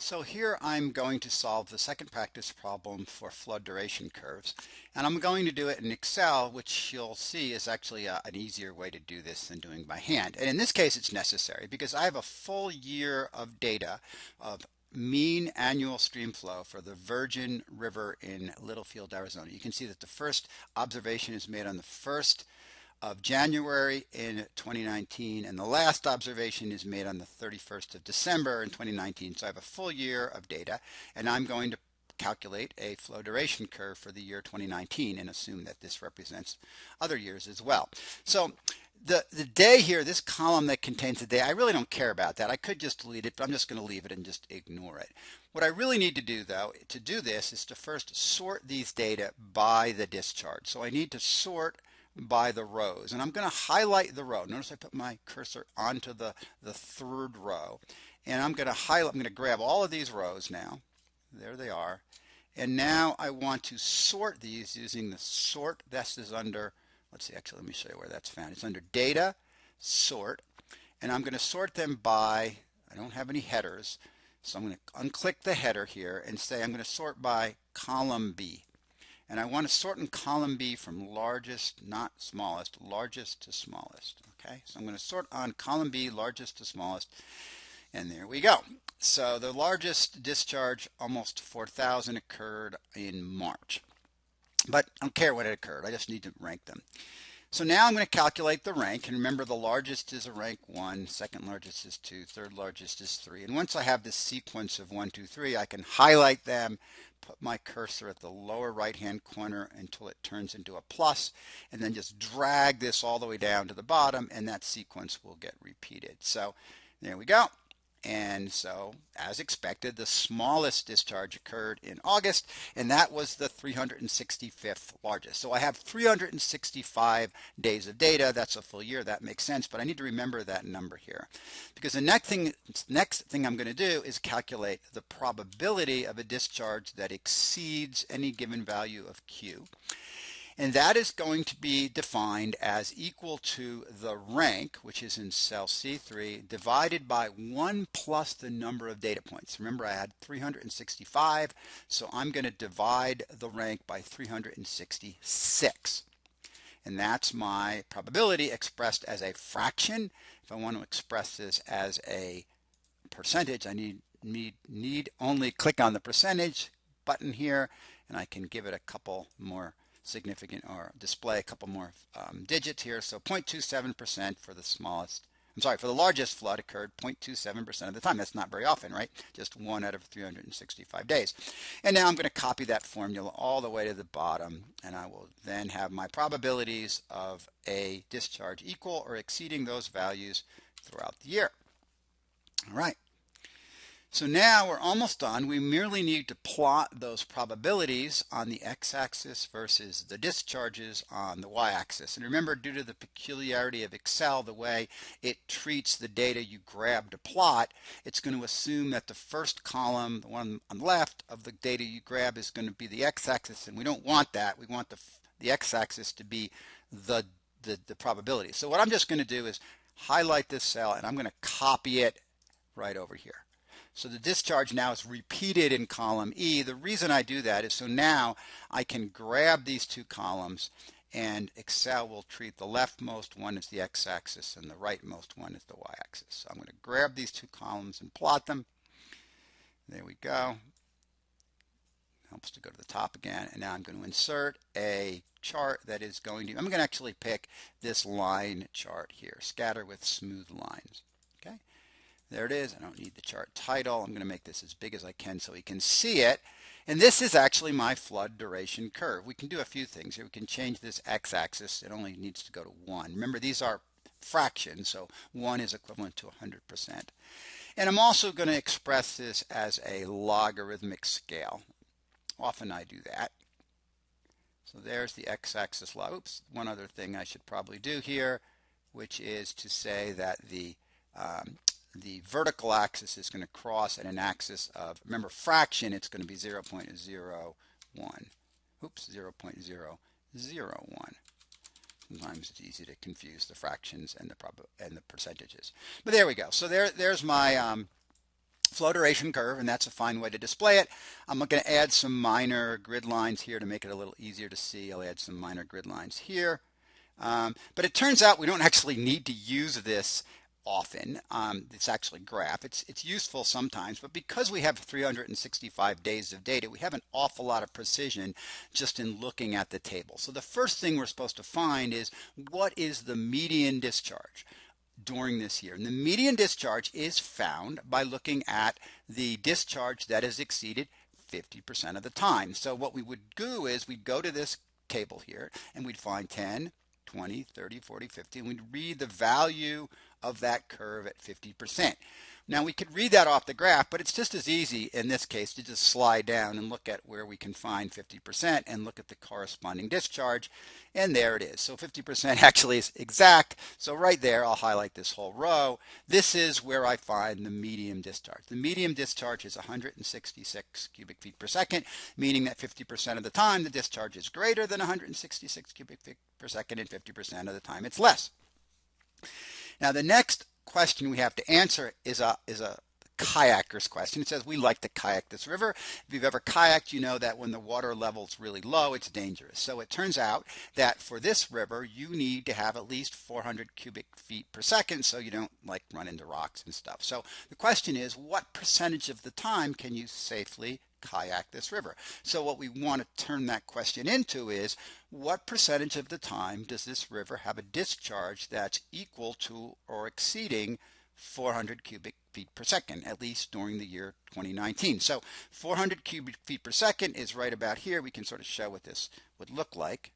So here I'm going to solve the second practice problem for flood duration curves, and I'm going to do it in Excel, which you'll see is actually an easier way to do this than doing by hand. And in this case it's necessary because I have a full year of data of mean annual stream flow for the Virgin River in Littlefield, Arizona. You can see that the first observation is made on the 1st of January in 2019, and the last observation is made on the 31st of December in 2019. So I have a full year of data, and I'm going to calculate a flow duration curve for the year 2019 and assume that this represents other years as well. So the day here, this column that contains the day, I really don't care about that. I could just delete it, but I'm just going to leave it and just ignore it. What I really need to do, though, to do this is to first sort these data by the discharge. So I need to sort by the rows, and I'm going to highlight the row. Notice I put my cursor onto the third row, and I'm going to highlight. I'm going to grab all of these rows now. There they are. And now I want to sort these using the sort. This is under, let's see, actually let me show you where that's found. It's under data, sort, and I'm going to sort them by, I don't have any headers, so I'm going to unclick the header here and say I'm going to sort by column B. And I want to sort in column B from largest, not smallest, largest to smallest. Okay, so I'm going to sort on column B, largest to smallest, and there we go. So the largest discharge, almost 4,000, occurred in March. But I don't care when it occurred, I just need to rank them. So now I'm going to calculate the rank, and remember the largest is a rank 1, second largest is 2, third largest is 3. And once I have this sequence of 1, 2, 3, I can highlight them, put my cursor at the lower right hand corner until it turns into a plus, and then just drag this all the way down to the bottom, and that sequence will get repeated. So there we go. And so, as expected, the smallest discharge occurred in August, and that was the 365th largest. So I have 365 days of data. That's a full year. That makes sense, but I need to remember that number here. Because the next thing I'm going to do is calculate the probability of a discharge that exceeds any given value of Q. And that is going to be defined as equal to the rank, which is in cell C3, divided by 1 plus the number of data points. Remember, I had 365, so I'm going to divide the rank by 366. And that's my probability expressed as a fraction. If I want to express this as a percentage, I need only click on the percentage button here, and I can give it a couple more significant, or display a couple more digits here. So 0.27% for the smallest, I'm sorry, for the largest flood occurred 0.27% of the time. That's not very often, right? Just 1 out of 365 days. And now I'm going to copy that formula all the way to the bottom, and I will then have my probabilities of a discharge equal or exceeding those values throughout the year. All right. So now we're almost done. We merely need to plot those probabilities on the x-axis versus the discharges on the y-axis. And remember, due to the peculiarity of Excel, the way it treats the data you grab to plot, it's going to assume that the first column, the one on the left of the data you grab, is going to be the x-axis, and we don't want that. We want the x-axis to be the probability. So what I'm just going to do is highlight this cell, and I'm going to copy it right over here. So the discharge now is repeated in column E. The reason I do that is so now I can grab these two columns, and Excel will treat the leftmost one as the x-axis and the rightmost one as the y-axis. So I'm going to grab these two columns and plot them. There we go. Helps to go to the top again. And now I'm going to insert a chart that is going to, I'm going to actually pick this line chart here, scatter with smooth lines. Okay. There it is. I don't need the chart title. I'm going to make this as big as I can so we can see it. And this is actually my flood duration curve. We can do a few things here. We can change this x-axis. It only needs to go to 1. Remember, these are fractions, so 1 is equivalent to 100%. And I'm also going to express this as a logarithmic scale. Often I do that. So there's the x-axis log. Oops, one other thing I should probably do here, which is to say that the vertical axis is going to cross at an axis of, remember, fraction, it's going to be 0.01. Oops, 0.001. Sometimes it's easy to confuse the fractions and the percentages. But there we go. So there's my flow duration curve, and that's a fine way to display it. I'm going to add some minor grid lines here to make it a little easier to see. I'll add some minor grid lines here. But it turns out we don't actually need to use this often. It's actually graph. It's useful sometimes, but because we have 365 days of data, we have an awful lot of precision just in looking at the table. So the first thing we're supposed to find is what is the median discharge during this year. And the median discharge is found by looking at the discharge that is exceeded 50% of the time. So what we would do is we'd go to this table here and we'd find 10, 20, 30, 40, 50, and we'd read the value of that curve at 50%. Now we could read that off the graph, but it's just as easy in this case to just slide down and look at where we can find 50% and look at the corresponding discharge, and there it is. So 50% actually is exact. So right there, I'll highlight this whole row. This is where I find the medium discharge. The medium discharge is 166 cubic feet per second, meaning that 50% of the time the discharge is greater than 166 cubic feet per second and 50% of the time it's less. Now the next question we have to answer is a kayaker's question. It says we like to kayak this river. If you've ever kayaked, you know that when the water level's really low, it's dangerous. So it turns out that for this river, you need to have at least 400 cubic feet per second so you don't like run into rocks and stuff. So the question is, what percentage of the time can you safely kayak this river? So what we want to turn that question into is, what percentage of the time does this river have a discharge that's equal to or exceeding 400 cubic feet per second, at least during the year 2019. So 400 cubic feet per second is right about here. We can sort of show what this would look like.